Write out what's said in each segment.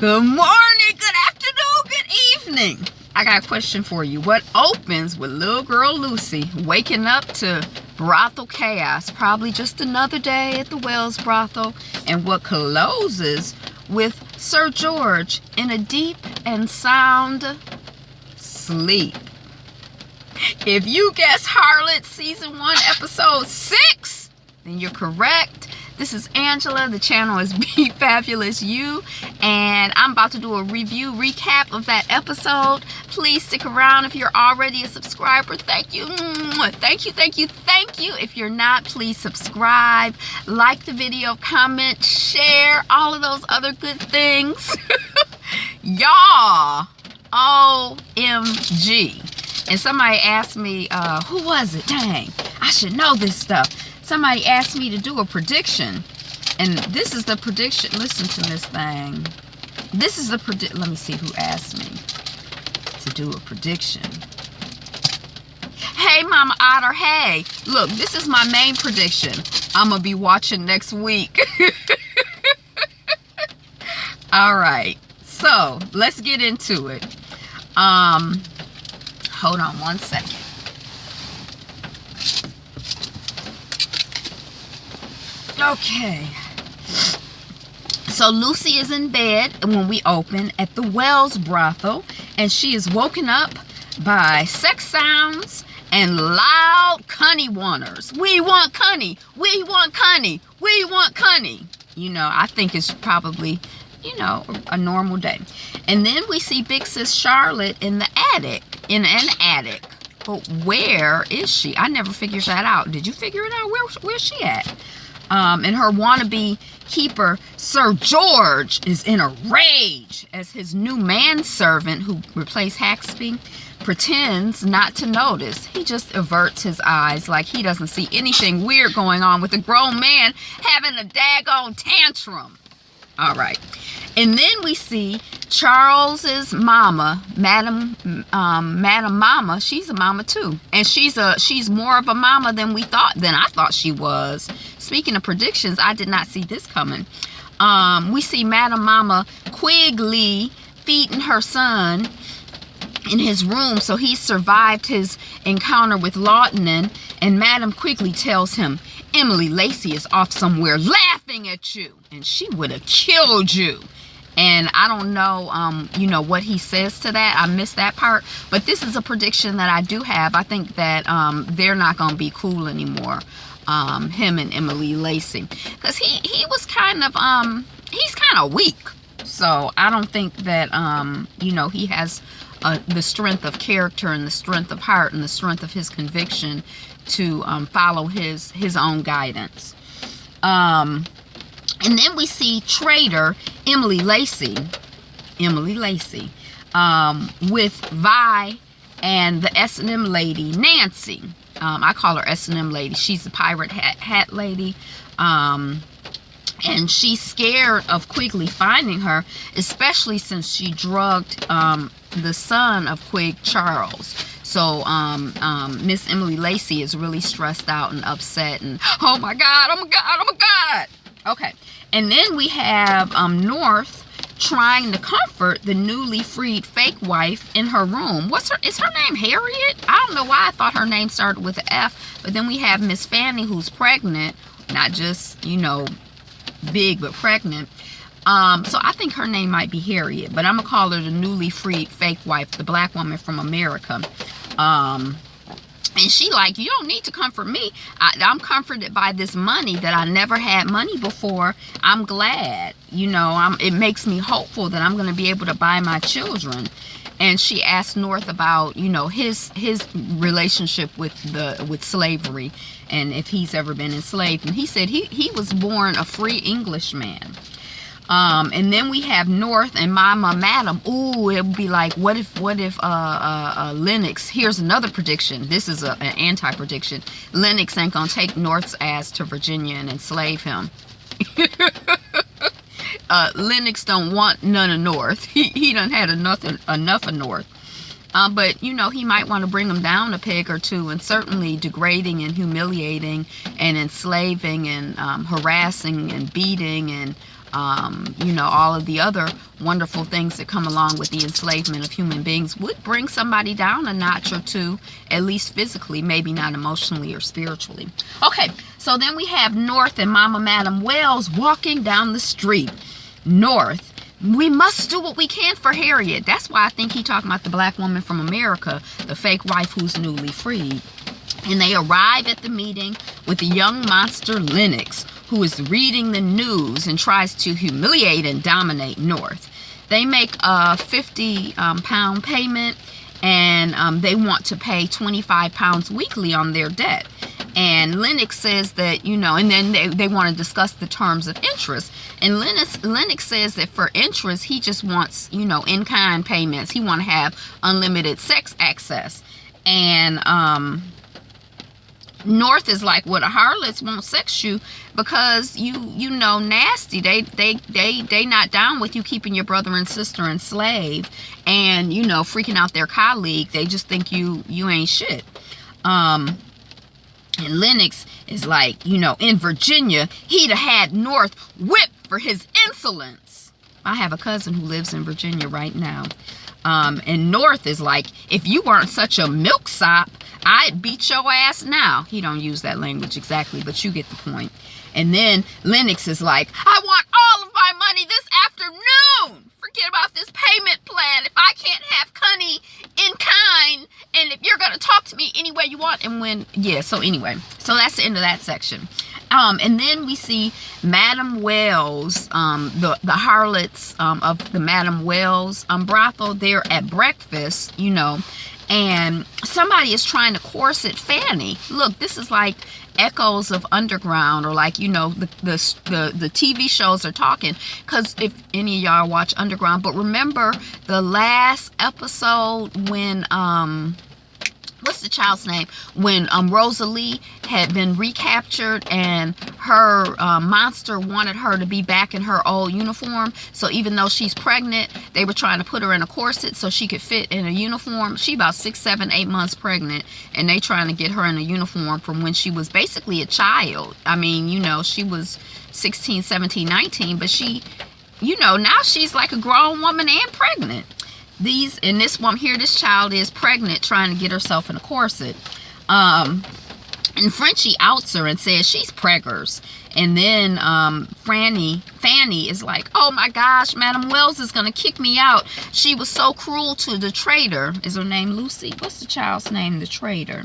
Good morning, good afternoon, good evening. I got a question for you. What opens with little girl Lucy waking up to brothel chaos, probably just another day at the Wells brothel, and what closes with Sir George in a deep and sound sleep? If you guess Harlots Season 1, Episode 6, then you're correct. This is Angela. The channel is Be Fabulous You, and I'm about to do a review recap of that episode. Please stick around if you're already a subscriber. Thank you. Thank you, thank you, thank you. If you're not, please subscribe, like the video, comment, share, all of those other good things. Y'all, OMG. And somebody asked me, who was it? Dang, I should know this stuff. Somebody asked me to do a prediction, and this is the prediction. Listen to this thing. This is the prediction. Let me see who asked me to do a prediction. Hey, Mama Otter. Hey, look, this is my main prediction. I'm gonna be watching next week. All right, so let's get into it. Hold on one second. Okay, so Lucy is in bed when we open at the Wells brothel, and she is woken up by sex sounds and loud cunny wanters. We want cunny, we want cunny, we want cunny. You know, I think it's probably, you know, a normal day. And then we see Big Sis Charlotte in the attic, in an attic. But where is she? I never figured that out. Did you figure it out? Where's she at? And her wannabe keeper, Sir George, is in a rage as his new manservant, who replaced Haxby, pretends not to notice. He just averts his eyes like he doesn't see anything weird going on with a grown man having a daggone tantrum. All right. And then we see Charles's mama, Madam Mama. She's a mama too, and she's more of a mama than I thought she was. Speaking of predictions, I did not see this coming. We see Madam Mama Quigley feeding her son in his room, so he survived his encounter with Lawton, and Madam Quigley tells him Emily Lacey is off somewhere laughing at you, and she would have killed you. And I don't know, you know, what he says to that. I missed that part. But this is a prediction that I do have. I think that they're not going to be cool anymore, him and Emily Lacey. Because he was kind of, he's kind of weak. So I don't think that, you know, he has the strength of character and the strength of heart and the strength of his conviction to follow his own guidance. And then we see traitor Emily Lacey, with Vi and the S&M lady, Nancy. I call her S&M lady. She's the pirate hat lady. And she's scared of Quigley finding her, especially since she drugged the son of Quig, Charles. So Miss Emily Lacey is really stressed out and upset, and oh my God, oh my God, oh my God. Okay, and then we have North trying to comfort the newly freed fake wife in her room. Is her name Harriet? I don't know why I thought her name started with an F. But then we have Miss Fanny, who's pregnant, not just, you know, big, but pregnant. So I think her name might be Harriet, but I'm gonna call her the newly freed fake wife, the black woman from America. And she like, you don't need to comfort me. I'm comforted by this money that I never had money before. I'm glad, you know, it makes me hopeful that I'm going to be able to buy my children. And she asked North about, you know, his relationship with slavery, and if he's ever been enslaved. And he said he was born a free Englishman. And then we have North and Mama Madam. Ooh, it would be like, what if Lennox, here's another prediction. This is an anti-prediction. Lennox ain't gonna take North's ass to Virginia and enslave him. Lennox don't want none of North. He done had enough of North. But, you know, he might want to bring him down a peg or two, and certainly degrading and humiliating and enslaving and harassing and beating and, you know, all of the other wonderful things that come along with the enslavement of human beings would bring somebody down a notch or two, at least physically, maybe not emotionally or spiritually. Okay, so then we have North and Mama Madam Wells walking down the street. North, we must do what we can for Harriet. That's why I think he talking about the black woman from America, the fake wife who's newly freed. And they arrive at the meeting with the young monster Lennox, who is reading the news and tries to humiliate and dominate North. They make a 50-pound payment, and they want to pay 25 pounds weekly on their debt. And Lennox says that, you know, and then they want to discuss the terms of interest. And Lennox says that for interest, he just wants, you know, in-kind payments. He want to have unlimited sex access. And North is like, well, the harlots won't sex you because you know nasty. They not down with you keeping your brother and sister enslaved and, you know, freaking out their colleague. They just think you ain't shit. And Lennox is like, you know, in Virginia, he'd have had North whipped for his insolence. I have a cousin who lives in Virginia right now. And North is like, if you weren't such a milksop, I'd beat your ass now. He don't use that language exactly, but you get the point. And then Lennox is like, I want all of my money this afternoon. Forget about this payment plan. If I can't have Connie in kind, and if you're going to talk to me any way you want, and when, yeah, so anyway. So that's the end of that section. And then we see Madam Wells, the harlots of the Madam Wells brothel. They're at breakfast, you know, and somebody is trying to corset Fanny. Look, this is like echoes of Underground, or like, you know, the TV shows are talking, because if any of y'all watch Underground. But remember the last episode when what's the child's name, when Rosalie had been recaptured and her monster wanted her to be back in her old uniform. So even though she's pregnant, they were trying to put her in a corset so she could fit in a uniform. She about 6, 7, 8 months pregnant, and they trying to get her in a uniform from when she was basically a child. I mean, you know, she was 16, 17, 19, but she, you know, now she's like a grown woman and pregnant. In this one here, this child is pregnant, trying to get herself in a corset. And Frenchie outs her and says she's preggers. And then Fanny is like, oh my gosh, Madam Wells is going to kick me out. She was so cruel to the traitor. Is her name Lucy? What's the child's name, the traitor?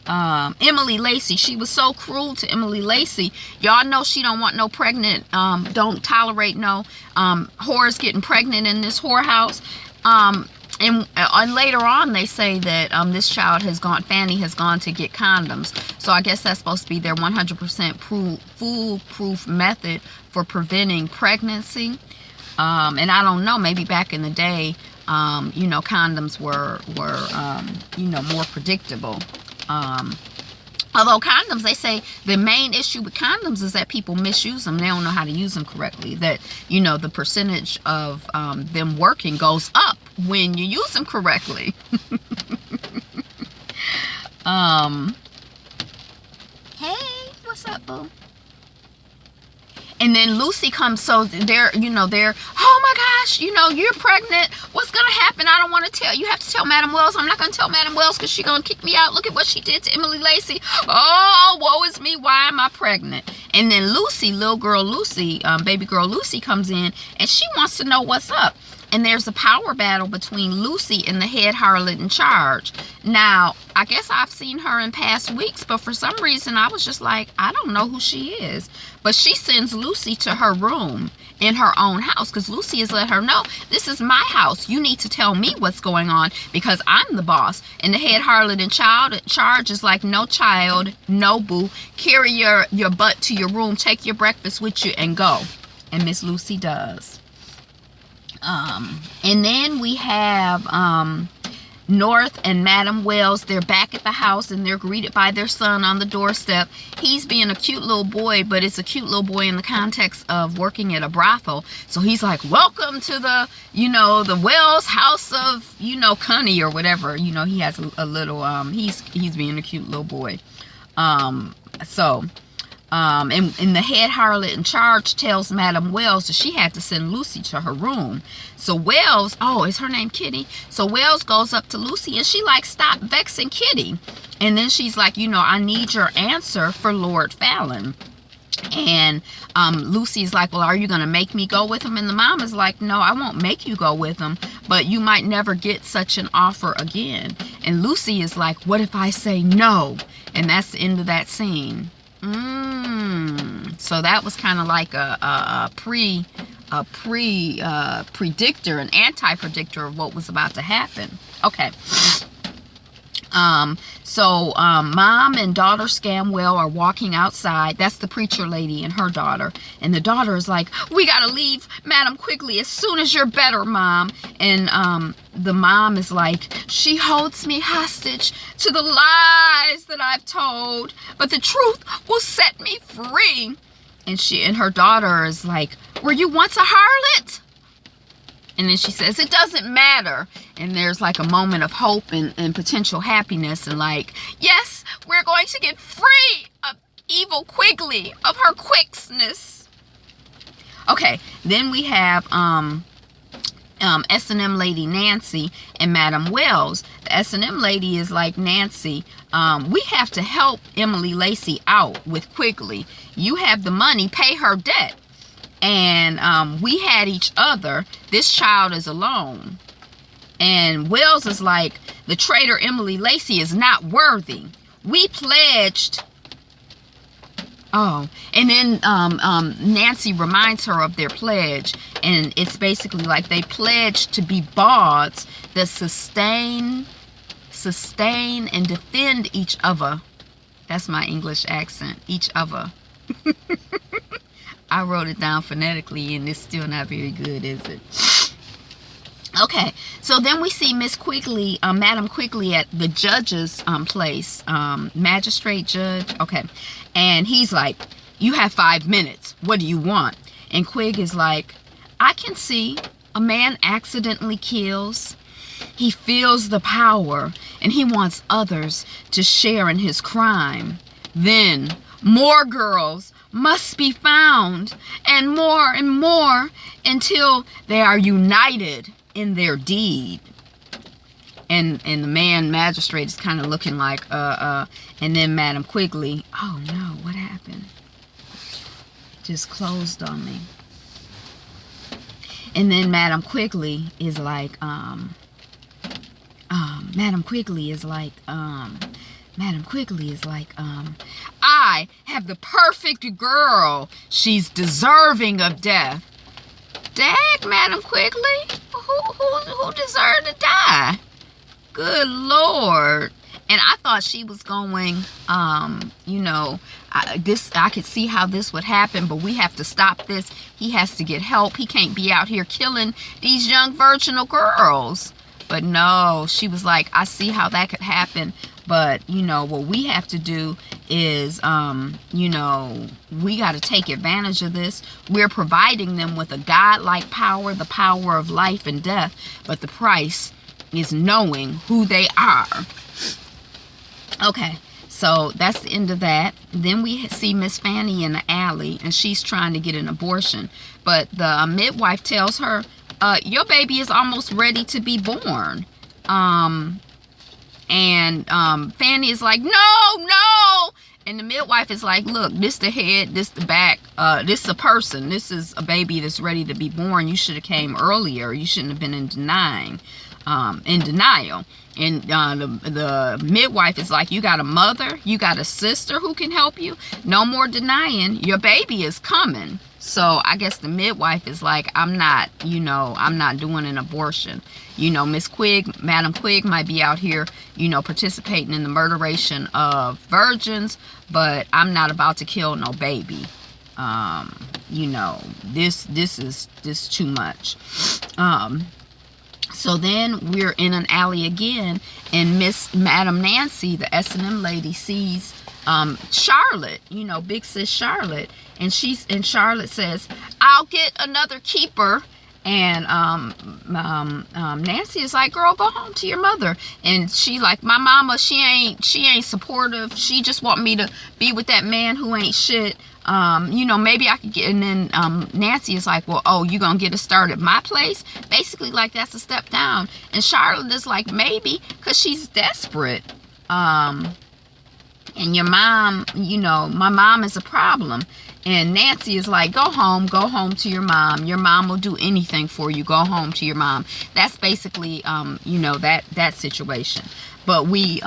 Emily Lacey. She was so cruel to Emily Lacey. Y'all know she don't want no pregnant, don't tolerate no whores getting pregnant in this whorehouse. And later on they say that this child has gone, Fanny has gone to get condoms. So I guess that's supposed to be their 100% foolproof method for preventing pregnancy. And I don't know, maybe back in the day, you know, condoms were you know, more predictable. Although condoms, they say the main issue with condoms is that people misuse them. They don't know how to use them correctly. That, you know, the percentage of them working goes up when you use them correctly. Hey, what's up, boo? And then Lucy comes, so they're, you know, oh my gosh, you know, you're pregnant. What's going to happen? I don't want to tell. You have to tell Madam Wells. I'm not going to tell Madam Wells because she's going to kick me out. Look at what she did to Emily Lacey. Oh, woe is me. Why am I pregnant? And then Lucy, little girl Lucy, baby girl Lucy comes in, and she wants to know what's up. And there's a power battle between Lucy and the head harlot in charge. Now, I guess I've seen her in past weeks, but for some reason I was just like, I don't know who she is. But she sends Lucy to her room in her own house, because Lucy has let her know, this is my house. You need to tell me what's going on because I'm the boss. And the head harlot in charge is like, no child, no boo. Carry your butt to your room, take your breakfast with you, and go. And Miss Lucy does. And then we have North and Madam Wells. They're back at the house and they're greeted by their son on the doorstep. He's being a cute little boy, but it's a cute little boy in the context of working at a brothel. So he's like, welcome to the, you know, the Wells house of, you know, Connie or whatever. You know, he has a little, he's being a cute little boy. and the head harlot in charge tells Madam Wells that she had to send Lucy to her room. So Wells, oh, is her name Kitty? So Wells goes up to Lucy and she like, stop vexing Kitty. And then she's like, you know, I need your answer for Lord Fallon. And Lucy's like, well, are you going to make me go with him? And the mom is like, no, I won't make you go with him, but you might never get such an offer again. And Lucy is like, what if I say no? And that's the end of that scene. So that was kind of like a predictor, an anti-predictor of what was about to happen. Okay. So mom and daughter Scamwell are walking outside. That's the preacher lady and her daughter. And the daughter is like, we gotta leave Madam quickly as soon as you're better, Mom. And the mom is like, she holds me hostage to the lies that I've told, but the truth will set me free. And her daughter is like, were you once a harlot? And then she says, it doesn't matter. And there's like a moment of hope and potential happiness. And like, yes, we're going to get free of evil Quigley, of her quickness. Okay, then we have S&M lady Nancy and Madam Wells. The S&M lady is like, Nancy, we have to help Emily Lacey out with Quigley. You have the money, pay her debt. And we had each other. This child is alone. And Wells is like, the traitor Emily Lacey is not worthy. We pledged. Oh, and then Nancy reminds her of their pledge. And it's basically like they pledged to be bards that sustain and defend each other. That's my English accent. Each other. I wrote it down phonetically and it's still not very good, is it? Okay, so then we see Miss Quigley, Madam Quigley at the judge's place, magistrate judge. Okay, and he's like, you have 5 minutes. What do you want? And Quig is like, I can see a man accidentally kills. He feels the power and he wants others to share in his crime. Then more girls must be found, and more until they are united in their deed. And the man magistrate is kind of looking like and then Madam Quigley, oh no, what happened? Just closed on me. And then Madam Quigley is like I have the perfect girl. She's deserving of death. Dag, Madam Quigley? Who deserved to die? Good Lord. And I thought she was going, you know, I could see how this would happen, but we have to stop this. He has to get help. He can't be out here killing these young virginal girls. But no, she was like, I see how that could happen. But, you know, what we have to do is, you know, we got to take advantage of this. We're providing them with a godlike power, the power of life and death. But the price is knowing who they are. Okay, so that's the end of that. Then we see Miss Fanny in the alley, and she's trying to get an abortion. But the midwife tells her, your baby is almost ready to be born. And Fanny is like, no. And the midwife is like, look, this the head, this the back, this a person. This is a baby that's ready to be born. You should have came earlier. You shouldn't have been in denial. And the midwife is like, you got a mother, you got a sister who can help you. No more denying. Your baby is coming. So I guess the midwife is like, I'm not doing an abortion. You know, Miss Quig, Madam Quig might be out here, you know, participating in the murderation of virgins, but I'm not about to kill no baby. You know, this is too much. So then we're in an alley again, and Madam Nancy, the S&M lady, sees Charlotte, you know, big sis Charlotte, and Charlotte says, I'll get another keeper And Nancy is like, girl, go home to your mother. And she like, my mama, she ain't supportive. She just want me to be with that man who ain't shit. You know, maybe I could get. And then Nancy is like, well, oh, you gonna get a start at my place? Basically, like, that's a step down. And Charlotte is like, maybe, because she's desperate. And your mom, you know, my mom is a problem. And Nancy is like, go home to your mom. Your mom will do anything for you. Go home to your mom. That's basically, you know, that situation. But we,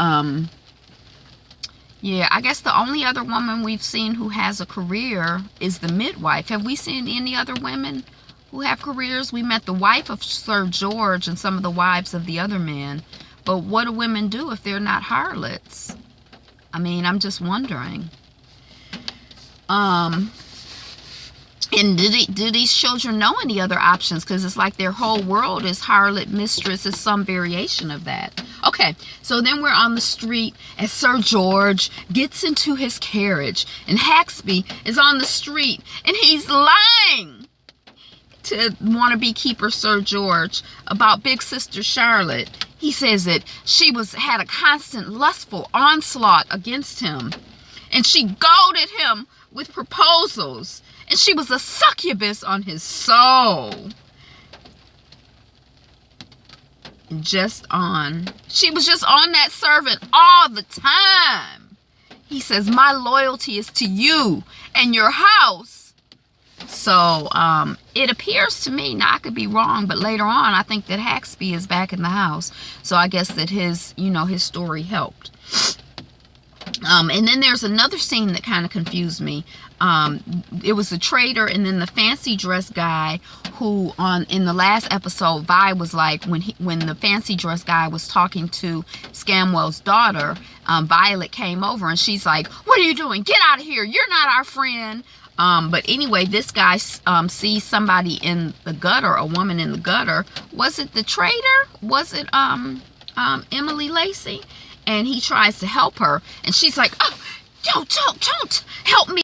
yeah, I guess the only other woman we've seen who has a career is the midwife. Have we seen any other women who have careers? We met the wife of Sir George and some of the wives of the other men. But what do women do if they're not harlots? I mean, I'm just wondering. And do these children know any other options? Because it's like their whole world is harlot mistress, is some variation of that. Okay, so then we're on the street as Sir George gets into his carriage, and Haxby is on the street, and he's lying to wannabe keeper Sir George about big sister Charlotte. He says that she had a constant lustful onslaught against him, and she goaded him with proposals, and she was a succubus on his soul. She was just on that servant all the time. He says, my loyalty is to you and your house. So it appears to me, now I could be wrong, but later on I think that Haxby is back in the house. So I guess that his story helped. And then there's another scene that kind of confused me. It was the trader and then the fancy dress guy who in the last episode, Vi was like, when the fancy dress guy was talking to Scamwell's daughter, Violet came over and she's like, what are you doing? Get out of here. You're not our friend. But anyway, this guy sees somebody in the gutter, a woman in the gutter. Was it the trader? Was it Emily Lacey? And he tries to help her, and she's like, oh, don't help me.